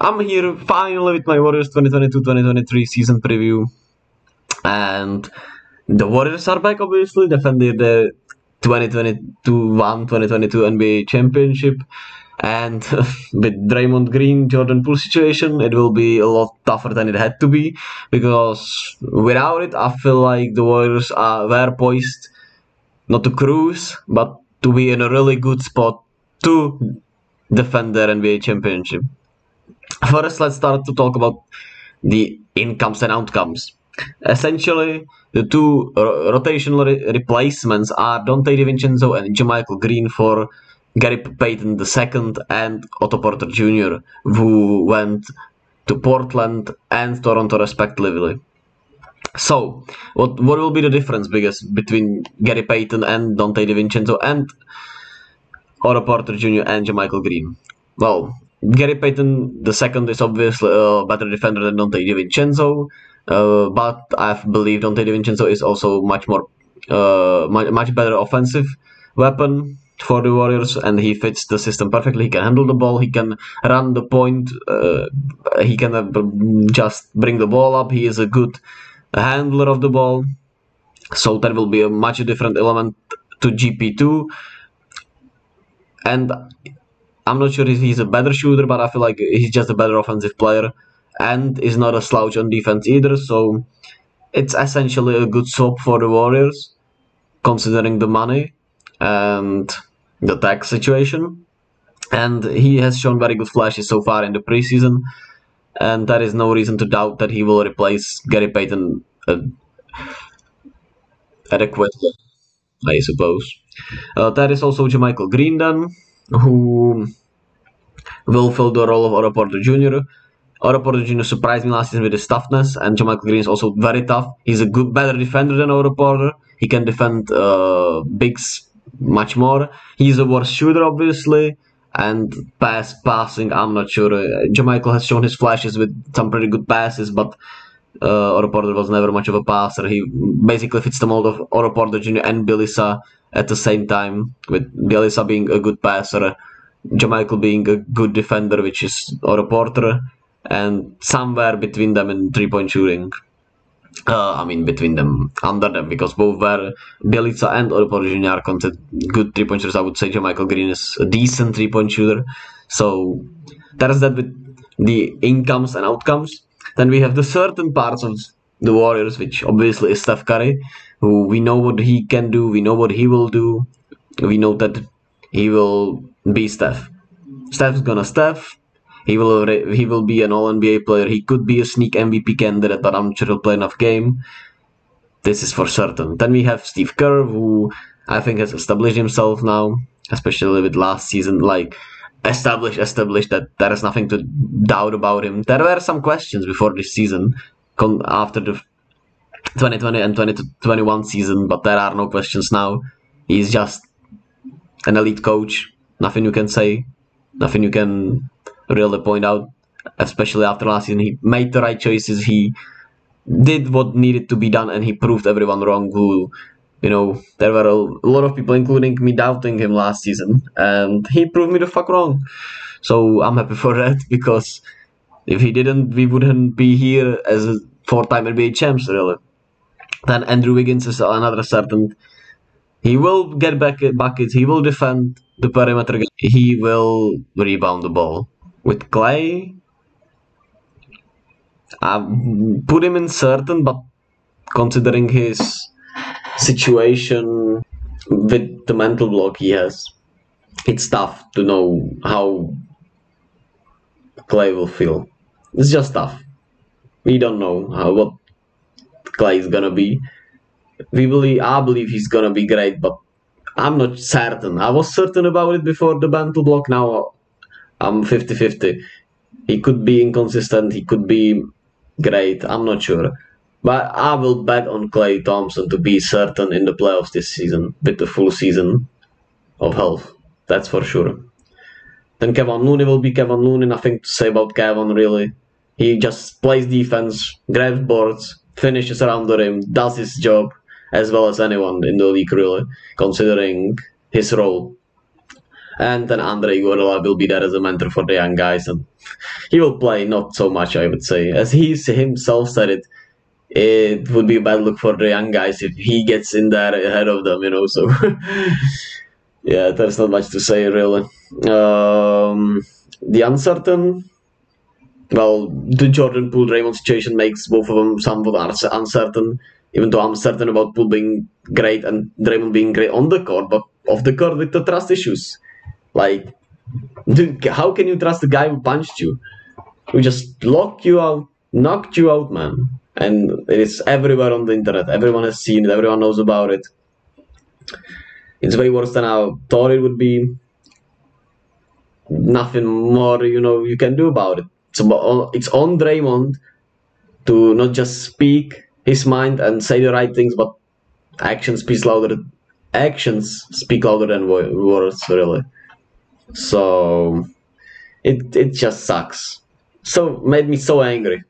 I'm here finally with my Warriors 2022-2023 season preview, and the Warriors are back, obviously, defending the 2022 NBA championship, and with Draymond Green, Jordan Poole situation, it will be a lot tougher than it had to be, because without it, I feel like the Warriors were poised not to cruise, but to be in a really good spot to defend their NBA championship. First, let's start to talk about the incomes and outcomes. Essentially, the two rotational replacements are Donte DiVincenzo and JaMychal Green for Gary Payton II and Otto Porter Jr., who went to Portland and Toronto respectively. So, what will be the difference between Gary Payton and Donte DiVincenzo and Otto Porter Jr. and JaMychal Green? Well, Gary Payton II is obviously a better defender than Donte DiVincenzo, but I believe Donte DiVincenzo is also much better offensive weapon for the Warriors, and he fits the system perfectly. He can handle the ball, he can run the point, he can just bring the ball up. He is a good handler of the ball, so that will be a much different element to GP2. And I'm not sure if he's a better shooter, but I feel like he's just a better offensive player and is not a slouch on defense either. So it's essentially a good swap for the Warriors, considering the money and the tax situation. And he has shown very good flashes so far in the preseason, and there is no reason to doubt that he will replace Gary Payton adequately, I suppose. There is also JaMychal Grindon, who will fill the role of Otto Porter Jr. Otto Porter Jr. surprised me last season with his toughness, and JaMychal Green is also very tough. He's a better defender than Otto Porter. He can defend bigs much more. He's a worse shooter, obviously, and passing, I'm not sure. JaMychal has shown his flashes with some pretty good passes, but Otto Porter was never much of a passer. He basically fits the mold of Otto Porter Jr. and Bielisa at the same time, with Bielisa being a good passer, JaMychal being a good defender, which is Otto Porter, and somewhere between them in three-point shooting. Between them, under them, because both were Bielisa and Otto Porter Jr. are considered good three-point shooters. I would say JaMychal Green is a decent three-point shooter. So that is that with the incomes and outcomes. Then we have the certain parts of the Warriors, which obviously is Steph Curry, who we know what he can do, we know what he will do, we know that he will be Steph. Steph's gonna Steph. He will be an All-NBA player. He could be a sneak MVP candidate, but I'm not sure he'll play enough game. This is for certain. Then we have Steph Curry, who I think has established himself now, especially with last season. Like, established that there is nothing to doubt about him. There were some questions before this season, after the 2020 and 2021 season, but there are no questions now. He's just an elite coach. Nothing you can say, nothing you can really point out, especially after last season. He made the right choices, he did what needed to be done, and he proved everyone wrong who, there were a lot of people, including me, doubting him last season, and he proved me the fuck wrong. So I'm happy for that, because if he didn't, we wouldn't be here as a four-time NBA champs, really. Then Andrew Wiggins is another certain. He will get back buckets, he will defend the perimeter, he will rebound the ball. With Clay, I put him in certain, but considering his situation with the mental block he has, it's tough to know how Clay will feel. It's just tough. We don't know what Clay is gonna be. I believe he's gonna be great, but I'm not certain. I was certain about it before the mental block. Now I'm 50-50. He could be inconsistent, he could be great, I'm not sure. But I will bet on Klay Thompson to be certain in the playoffs this season, with the full season of health. That's for sure. Then Kevon Looney will be Kevon Looney. Nothing to say about Kevon, really. He just plays defense, grabs boards, finishes around the rim, does his job as well as anyone in the league, really, considering his role. And then Andre Iguodala will be there as a mentor for the young guys, and he will play not so much, I would say, as he himself said it. It would be a bad look for the young guys if he gets in there ahead of them, So yeah, there's not much to say really. The uncertain. Well, the Jordan Poole Draymond situation makes both of them somewhat uncertain. Even though I'm certain about Poole being great and Draymond being great on the court, but off the court with the trust issues. Like, dude, how can you trust the guy who punched you? Who just locked you out, knocked you out, man. And it is everywhere on the internet. Everyone has seen it. Everyone knows about it. It's way worse than I thought it would be. Nothing more, you can do about it. It's on Draymond to not just speak his mind and say the right things, but actions speak louder than words, really. So it just sucks. So made me so angry.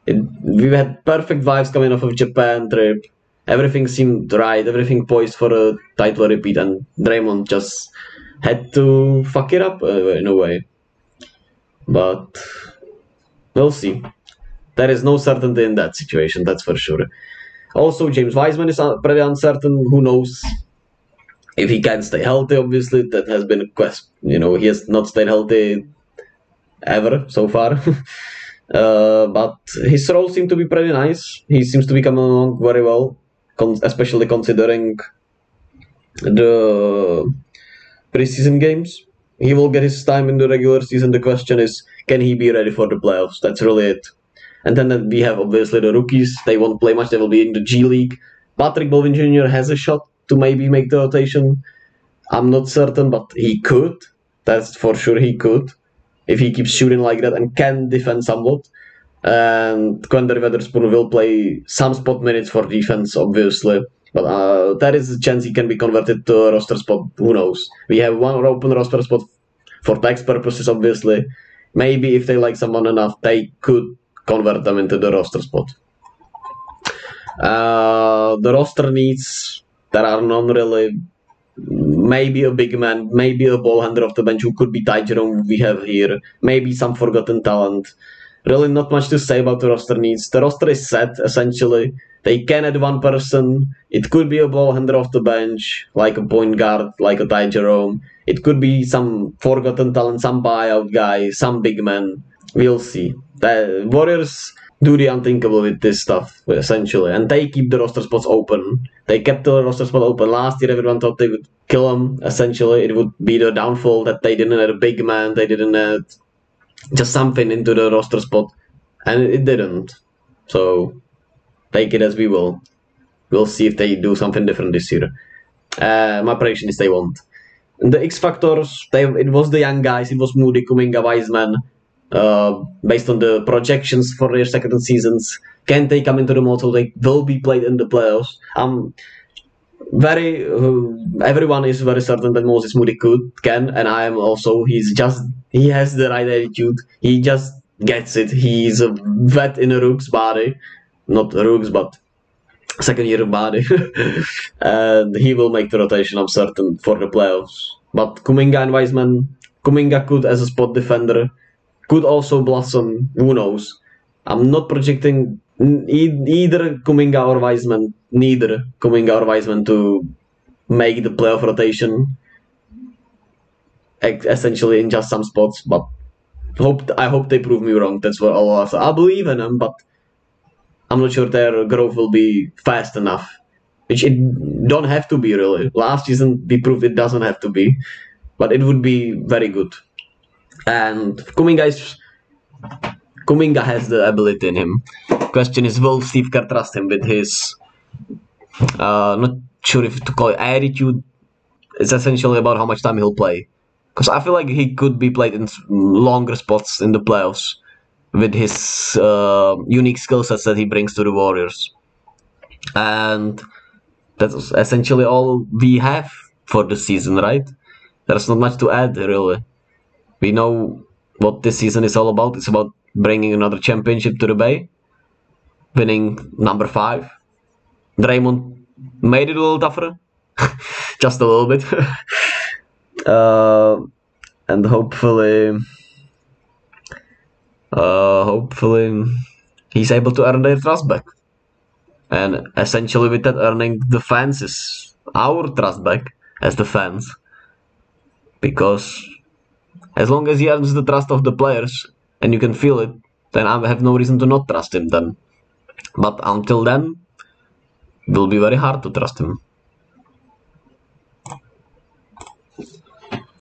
We had perfect vibes coming off of Japan trip. Everything seemed right. Everything poised for a title repeat, and Draymond just had to fuck it up in a way. But we'll see. There is no certainty in that situation, that's for sure. Also, James Wiseman is pretty uncertain. Who knows if he can stay healthy? Obviously, that has been a question. He has not stayed healthy ever so far. But his role seemed to be pretty nice. He seems to be coming along very well, especially considering the preseason games. He will get his time in the regular season. The question is, can he be ready for the playoffs? That's really it. And then we have obviously the rookies. They won't play much. They will be in the G League. Patrick Baldwin Jr. has a shot to maybe make the rotation. I'm not certain, but he could. That's for sure he could. If he keeps shooting like that and can defend somewhat. And Quender Weatherspoon will play some spot minutes for defense, obviously. But there is a chance he can be converted to a roster spot. Who knows? We have one open roster spot for tax purposes, obviously. Maybe if they like someone enough, they could convert them into the roster spot. The roster needs, there are none really. Maybe a big man, maybe a ball handler off the bench who could be Ty Jerome we have here. Maybe some forgotten talent. Really not much to say about the roster needs. The roster is set, essentially. They can add one person. It could be a ball handler off the bench, like a point guard, like a Ty Jerome. It could be some forgotten talent, some buyout guy, some big man. We'll see. The Warriors do the unthinkable with this stuff, essentially. And they keep the roster spots open. They kept the roster spot open. Last year, everyone thought they would kill them, essentially. It would be the downfall that they didn't have a big man. They didn't have just something into the roster spot. And it didn't. So take it as we will. We'll see if they do something different this year. My prediction is they won't. And the X factors, it was the young guys. It was Moody, Kuminga, Wiseman. Based on the projections for their second seasons, can they come into the mold so they will be played in the playoffs? Everyone is very certain that Moses Moody can, and I am also. He has the right attitude. He just gets it. He's a vet in a Rook's body, not Rook's, but second year body, and he will make the rotation. I'm certain for the playoffs. But Kuminga and Wiseman, Kuminga could as a spot defender. Could also blossom, who knows. I'm not projecting neither Kuminga or Wiseman to make the playoff rotation, essentially in just some spots, but I hope they prove me wrong. That's what I'll say. I believe in them, but I'm not sure their growth will be fast enough, which it don't have to be really. Last season we proved it doesn't have to be, but it would be very good. And Kuminga has the ability in him. Question is, will Steve Kerr trust him with his, not sure if to call it attitude. It's essentially about how much time he'll play. Because I feel like he could be played in longer spots in the playoffs with his unique skill sets that he brings to the Warriors. And that's essentially all we have for the season, right? There's not much to add, really. We know what this season is all about. It's about bringing another championship to the Bay, winning number 5. Draymond made it a little tougher, just a little bit. and hopefully he's able to earn their trust back. And essentially with that, earning the fans' our trust back as the fans. Because as long as he earns the trust of the players and you can feel it, then I have no reason to not trust him then. But until then, it will be very hard to trust him.